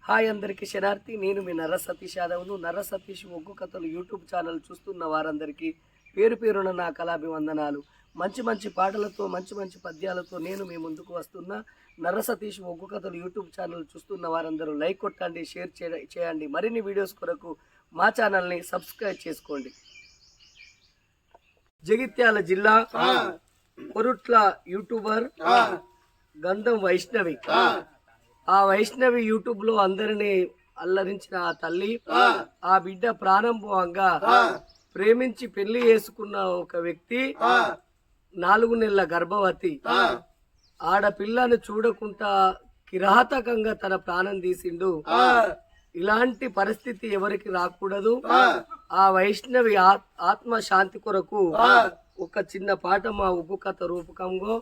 Hi అందరికీ శనార్థి. నేను మీ నర్ర సతీష్ యాదవ్ను. నర్ర సతీష్ ఒగ్గు కథలు యూట్యూబ్ ఛానల్ చూస్తున్న వారందరికీ పేరు పేరున నా కళాభివందనాలు. మంచి మంచి పాటలతో మంచి మంచి పద్యాలతో నేను మీ ముందుకు వస్తున్న నర్ర సతీష్ ఒగ్గు కథలు యూట్యూబ్ ఛానల్ చూస్తున్న వారందరూ లైక్ కొట్టండి, షేర్ చేయండి. మరిన్ని వీడియోస్ కొరకు మా ఛానల్ని సబ్స్క్రైబ్ చేసుకోండి. జగిత్యాల జిల్లా కొరుట్ల యూట్యూబర్ గంధం వైష్ణవి. ఆ వైష్ణవి యూట్యూబ్ లో అందరినీ అల్లరించిన ఆ తల్లి ఆ బిడ్డ ప్రారంభంగా ప్రేమించి పెళ్లి చేసుకున్న ఒక వ్యక్తి 4 నెలల గర్భవతి ఆడపిల్లను చూడకుండా కిరాతకంగా తన ప్రాణం తీసిండు. ఇలాంటి పరిస్థితి ఎవరికి రాకూడదు. ఆ వైష్ణవి ఆత్మ శాంతి కొరకు ఒక చిన్న పాట మా ఉగ్గు కథ రూపకంగా.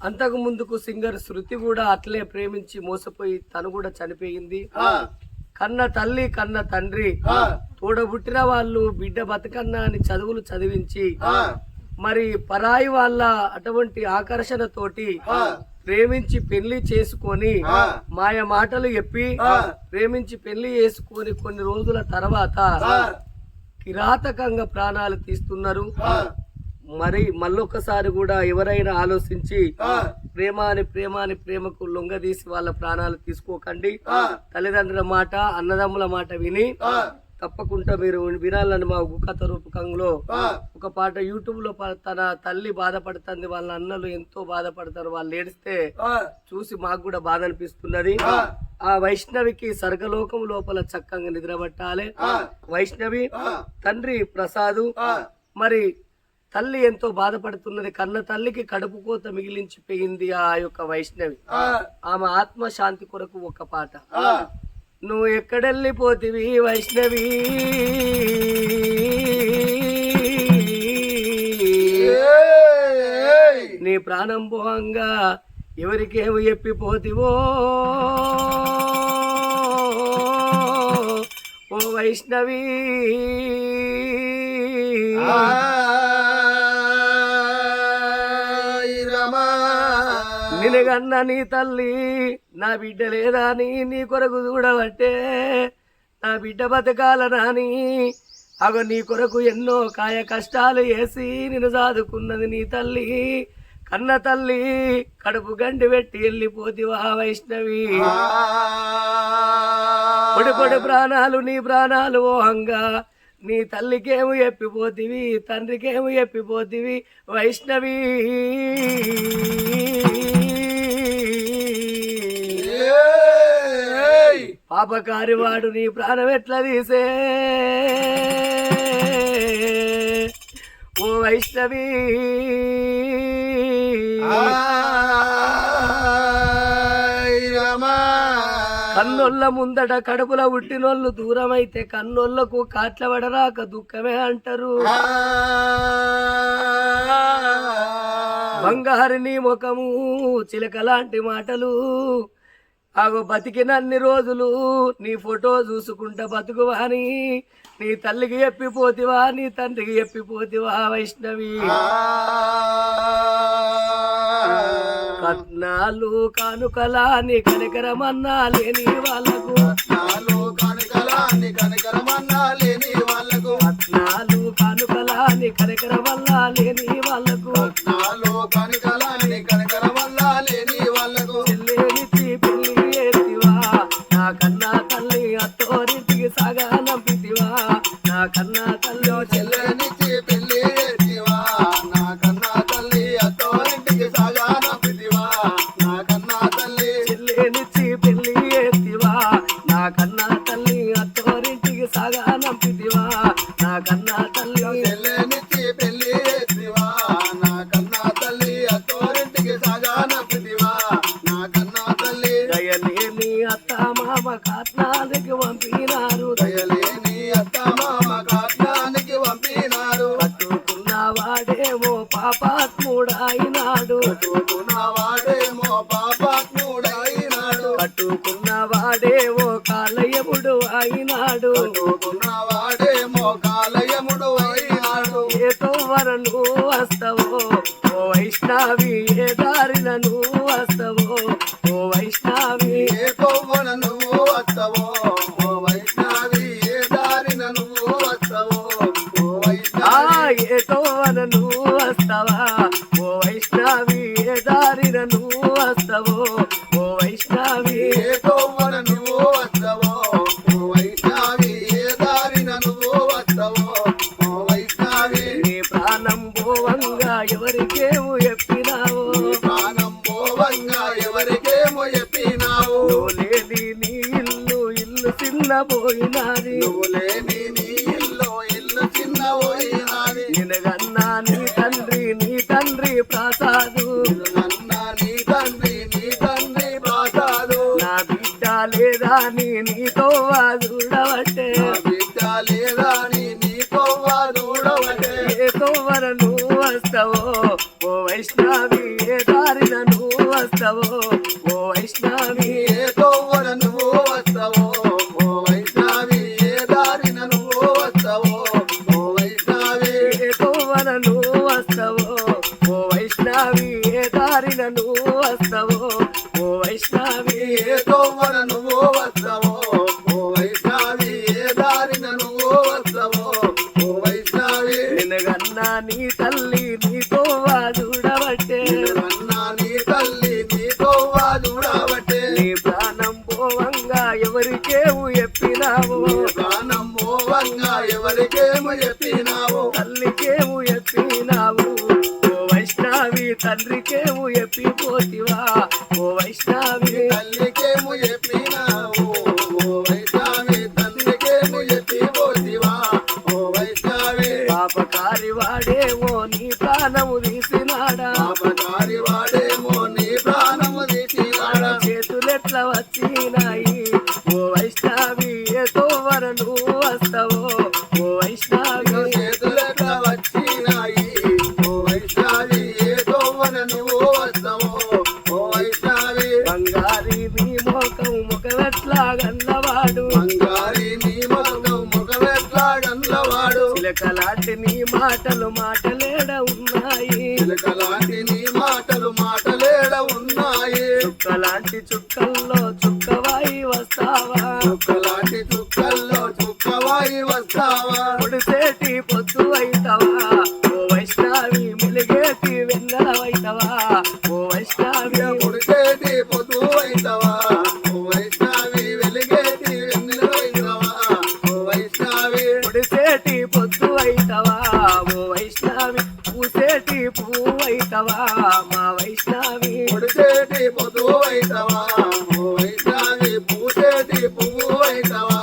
అంతకు ముందుకు సింగర్ శృతి కూడా అట్లే ప్రేమించి మోసపోయి తను కూడా చనిపోయింది. కన్న తల్లి కన్న తండ్రి తోడబుట్టిన వాళ్ళు బిడ్డ బతుకన్నా అని చదువులు చదివించి మరి పరాయి వాళ్ళ అటువంటి ఆకర్షణతోటి ప్రేమించి పెళ్లి చేసుకొని మాయ మాటలు చెప్పి ప్రేమించి పెళ్లి చేసుకొని కొన్ని రోజుల తర్వాత కిరాతకంగా ప్రాణాలు తీస్తున్నారు. మరి మళ్ళొకసారి కూడా ఎవరైనా ఆలోచించి ప్రేమకు లొంగదీసి వాళ్ళ ప్రాణాలు తీసుకోకండి. తల్లిదండ్రుల మాట అన్నదమ్ముల మాట విని తప్పకుండా మీరు వినాలని మా కథ రూపకంలో ఒక పాట యూట్యూబ్ లో తన తల్లి బాధపడుతుంది, వాళ్ళ అన్నలు ఎంతో బాధపడతారు, వాళ్ళు ఏడిస్తే చూసి మాకు కూడా బాధ అనిపిస్తున్నది. ఆ వైష్ణవికి స్వర్గలోకం లోపల చక్కగా నిద్రపట్టాలి. వైష్ణవి తండ్రి ప్రసాదు మరి తల్లి ఎంతో బాధపడుతున్నది. కన్న తల్లికి కడుపు కోత మిగిలించిపోయింది ఆ యొక్క వైష్ణవి. ఆమె ఆత్మ శాంతి కొరకు ఒక పాట. నువ్వు ఎక్కడెళ్ళిపోతివి వైష్ణవి, నీ ప్రాణం పోంగా ఎవరికేమో చెప్పిపోతివో ఓ వైష్ణవి. నినగన్న నీ తల్లి నా బిడ్డ లేదా నీ కొరకు చూడబట్టే నా బిడ్డ బతకాలనాని అగో నీ కొరకు ఎన్నో కాయ కష్టాలు వేసి నిన్ను సాదుకున్నది నీ తల్లి. కన్న తల్లి కడుపు గండి పెట్టి వెళ్ళిపోతివా వైష్ణవి. పొడి పొడి ప్రాణాలు నీ ప్రాణాలు ఓహంగా నీ తల్లికేమో ఎప్పిపోతివి, తండ్రికేమో ఎప్పిపోతివి వైష్ణవి. పాపకారి వాడు నీ ప్రాణం ఎట్లా తీసే ఓ వైష్ణవి. కన్నోళ్ళ ముందట కడుపుల పుట్టినోళ్ళు దూరమైతే కన్నోళ్లకు కాట్ల పడరాక దుఃఖమే అంటారు. బంగారు నీ ముఖము చిలక లాంటి మాటలు ఆగో బతికినన్ని రోజులు నీ ఫోటో చూసుకుంటా బతుకువాని నీ తల్లికి ఎప్పిపోతివా, నీ తండ్రికి ఎప్పిపోతివా వైష్ణవి. కట్నాలు కానుకలా నీ కనికరమన్నా లేని వాళ్ళకు, కట్నాలు కానుకలా నీ కనికరమన్నా లేని వాళ్ళకు, కట్నాలు కానుకలా నీ కనికరమన్నా లేని వాళ్ళకు, కట్నాలు కానుకలా నీ కనికరమన్నా లేని వాళ్ళకు. చెల్లేనిచ్చి పెళ్లి చేతివా నా కన్నా తల్లి అత్తోరింటికి సాగా నంపితివా, నా కన్నా తల్లి చెల్లెనిచ్చి పెళ్లి చేతివా నా కన్నా తల్లి అత్తోరింటికి సాగా నంపితివా, నా కన్నా తల్లి చెల్లెనిచ్చి పెళ్లి చేతివా నా కన్నా తల్లి అత్తోరింటికి సాగా నంపితివా, నా కన్నా తల్లి చెల్లెనిచ్చి పెళ్లి చేతివా నా కన్నా తల్లి అత్తోరింటికి సాగా నంపితివా, నా కన్నా తల్లి. దయలేని అత్త మామ కట్నానికి పంపినారు, దయలేని అత్త మామ కట్నానికి పంపినారు. కట్టుకున్న వాడేమో పాపాత్ముడైనాడు, కట్టుకున్న వాడేమో పాపాత్ముడైనాడు, కట్టుకున్న వాడేమో కాలయముడు అయినాడు, కట్టుకున్న వాడేమో కాలయముడు అయినాడు. ఏతో వరను వస్తవో ఓ వైష్ణవి, ఏ దారిన నువ్వు వస్తవో ఓ వైష్ణవి ఏ తోవన నువ్వు వస్తావో ఓ వైష్ణవి ఏ దారిన నువ్వు వస్తావో ఓ వైష్ణవి ఏ తోవన నువ్వు వస్తావా ఓ వైష్ణవి ఏ దారిన నువ్వు వస్తావో ఓ వైష్ణవి ఏ తోవన నువ్వు వస్తావో ఓ వైష్ణవి ఏ దారిన నువ్వు వస్తావో ఓ వైష్ణవి నీ ప్రాణం పోవంగా ఎవరికేమో చెప్పినావు ప్రాణం పోవంగా ఎవరికేమో చెప్పినావు నువ్వు లేని నీ ఇల్లు చిన్న పోయినాది నువ్వు లేని నీ ఇల్లు చిన్న పోయినాది నినగన్నా నీ తండ్రి ప్రసాదు నన్న నీ తండ్రి ప్రసాదు నా బిడ్డ లేదా నీతో చూడవట్టే నా బిడ్డ లేదా నీతో దూడవటే ఏ తోవన నువ్వు వస్తావో ఓ వైష్ణవి ఏ దారిన నువ్వు వస్తావో ఓ వైష్ణవి ఏ తోవన నువ్వు వస్తావో ఓ వైష్ణవి ఏ దారిన నువ్వు వస్తావో ఓ వైష్ణవి ఏ తోవన నువ్వు వస్తావో ఓ వైష్ణవి ఏ దారిన నువ్వు వస్తావో ఓ వైష్ణవి ఏ తోవన నువ్వు వస్తావో ఓ వైష్ణవి ఏ దారిన నువ్వు వస్తావో ఓ వైష్ణవి నినగన్నా నీ తల్లి నీతో చూడబట్టే నన్న నీ తల్లి నీతో దూడవటే నీ ప్రాణం పోవంగా ఎవరికేమో చెప్పినావు ప్రాణం మోవంగా ఎవరికేమో చెప్పినావు తల్లికేమో చెప్పినావు ఓ వైష్ణవి తండ్రికేమో చెప్పిపోతివా ఓ వైష్ణవి తల్లికేమో చెప్పినావు ఓ వైష్ణవి తండ్రికేమో చెప్పిపోతివా ఓ వైష్ణవి పాపకారి వాడేమో నీ ప్రాణము తీసినాడా పాపకారి వాడేమో నీ ప్రాణము తీసినాడా చేతులెట్ల వచ్చినాయి ఓ వైష్ణవి ఏ తోవన నువ్వు వస్తావో ఓ వైష్ణవి చేతులెట్ల వచ్చినాయి ఓ వైష్ణవి ఏ తోవన నువ్వు వస్తావో ఓ వైష్ణవి బంగారి నీ ముఖమెట్లా గన్నవాడు బంగారి నీ ముఖమెట్లా గండ్లవాడు చిలకలాంటి నీ మాటలేడ ఉన్నాయి చిలకలాంటి నీ మాటలేడ ఉన్నాయి చుక్కలాంటి చుక్కల్లో చుక్కవాయి వస్తావా చుక్కలాంటి చుక్కల్లో చుక్కవాయి వస్తావా పొడిసేటి పొద్దు అయితవా ఓ వైష్ణవి మెలిగేటి వెన్నెలవైతవా ఓ వైష్ణవి పొడిచేటి పొద్దు అయితవా ఓ వైష్ణవి వెలిగేటి వెన్నెలవైతవా ఓ వైష్ణవి పొడిసేటి పొద్దు అయితవా ఓ వైష్ణవి పూసేటి పువ్వు అయితవా మా వైష్ణవి పొడిచేటి పొద్దు అయితవా ఓ వైష్ణవి పూసేటి పువ్వు అయితవా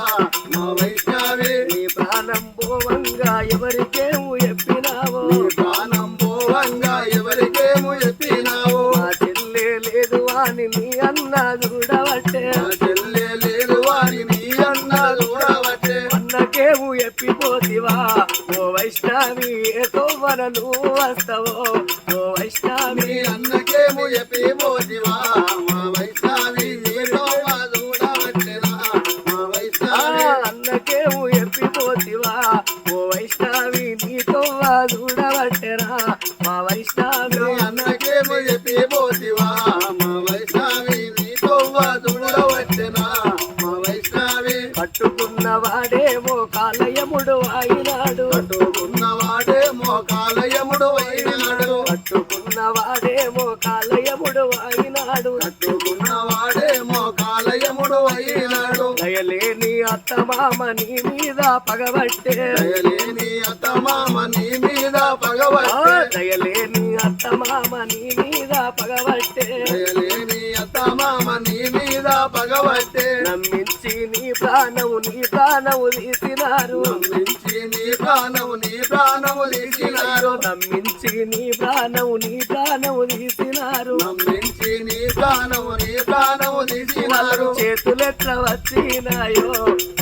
మా వైష్ణవి నీ ప్రాణం పోవంగా ఎవరికేమో చెప్పినావో నీ ప్రాణం పోవంగా ఎవరికేమో చెప్పినావు మా చెల్లె లేదు అని నీ అన్న చూడవట్టే నా చెల్లె లేదు వారి నీ అన్న చూడవట్టే అన్నకేమో ఎప్పిపోతివా ఓ వైష్ణవి ఏ తోవన నువ్వు వస్తావో ఓ వైష్ణవి మీ అన్నకేమో చెప్పిపోతివా మా వైష్ణవి ఏదో చూడవట్టెనా మా వైష్ణవి అన్నకేమో ఎప్పిపోతివా ఓ వైష్ణవి నీతో చూడవట్టెనా మా వైష్ణవి మీ అన్నకేమో చెప్పిపోతివా మా వైష్ణవి నీతో చూడవట్టెనా మా వైష్ణవి పట్టుకున్న వాడేమో కాలయముడు అయినాడు పట్టుకున్నవాడే మోకాలయముడు అయినాడు పట్టుకున్న వాడేమో కాలయముడు అయినాడు పట్టుకున్నవాడే మోకాలయముడు అయినాడు దయలేని అత్తమామ నీ మీద పగబట్టే దయలేని అత్తమామ నీ మీద పగబట్టే దయలేని అత్తమామ నీ మీద పగబట్టే దయలేని అత్తమామ నీ మీద పగబట్టే నమ్మించి నీ ప్రాణము తీసినారు నమ్మించి నీ ప్రాణము తీసినారు నమ్మించి నీ ప్రాణము తీసినారు నమ్మించి నీ ప్రాణము తీసినారు చేతులెట్ల వచ్చినాయో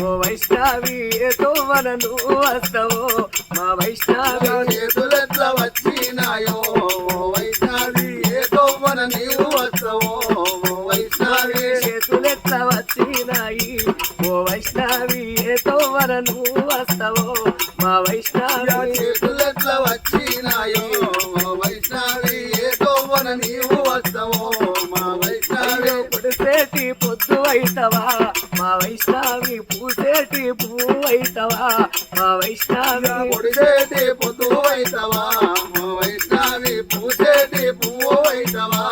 ఓ వైష్ణవి ఏ తోవన నువ్వు వస్తావో మా వైష్ణవి చేతులెట్ల వచ్చినాయో ఓ వైష్ణవి ఏ తోవన నీవు వస్తావో ఓ వైష్ణవి చేతులెట్ల వచ్చినాయి ఓ వైష్ణవి ఏ తోవన నువ్వు వస్తావో మా వైష్ణవి చేతులెట్ల వచ్చినాయో ఓ వైష్ణవి ఏ తోవన నీవు వస్తావో మా వైష్ణవి అయితవా మా వైష్ణవి పూసేటి పువ్వు అయితవా మా వైష్ణవి పొడిసేటి పొద్దు అయితవా మా వైష్ణవి పూసేటి పువ్వు అయితవా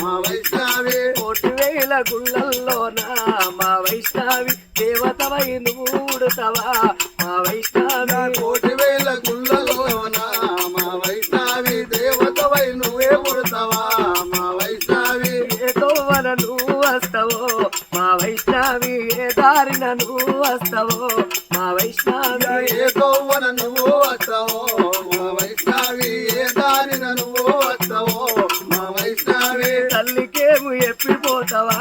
మా వైష్ణవి 1,000 గుళ్ళల్లోన మా వైష్ణవి దేవతవై నువ్వుడుతవా మా వైష్ణవి 1,000 గుళ్ళలోన మా వైష్ణవి దేవతవై నువ్వే పుడతావా మా వైష్ణవి ఏ తోవన నువ్వు వస్తావో మా వైష్ణవి ఏ దారిన నువ్వు వస్తావో మా వైష్ణవి ఏ తోవన నువ్వు వస్తావో మా వైష్ణవి ఏ దారిన నువ్వు వస్తావో మా వైష్ణవి తల్లికేమి ఎప్పిపోతావా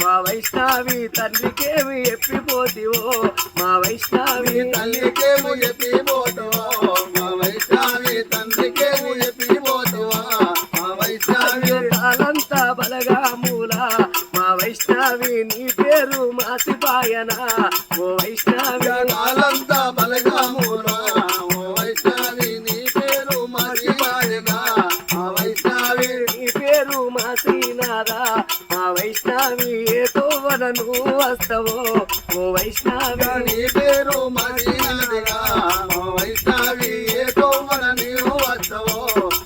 మా వైష్ణవి తండ్రికేమి ఎప్పిపోతివో మా వైష్ణవి తల్లికేమో ఎప్పిపోతావా మా వైష్ణవి తండ్రికేమో ఎప్పిపోతావా మా వైష్ణవి కాలంతా బలగా మూల మా వైష్ణవి నీ పేరు మాసిపాయన ఓ వైష్ణవి కాలంతా బలగా మూలా ఓ వైష్ణవి నీ పేరు మరిపాయగా మా వైష్ణవి నీ పేరు మాసినారా మా వైష్ణవి ఏ తోవన నువ్వు వస్తావో ఓ వైష్ణవి నీ పేరు మరినదిగా మా వైష్ణవి ఏ తోమన నీవు వస్తావో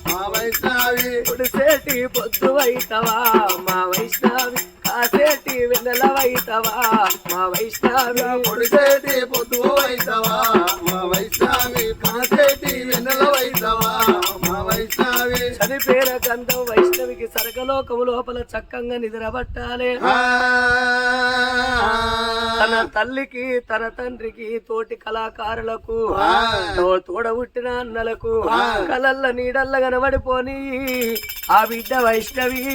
మా వైష్ణవి పొడిసేటి పొద్దు అయితవా మా వైష్ణవి కాసేటి వెన్నెలవైతవా మా వైష్ణవి పొడిసేటి పొద్దు అయితవా మా వైష్ణవి కాసేటి వెన్నెలవైతవా మా వైష్ణవి చనిపేర గంధం వైష్ణవికి సరగలోకము లోపల చక్కంగా నిద్రపట్టాలి తన తల్లికి తన తండ్రికి తోటి కళాకారులకు తోడబుట్టిన అన్నలకు కలల్ల నీడల్ల కనబడిపోని ఆ బిడ్డ వైష్ణవి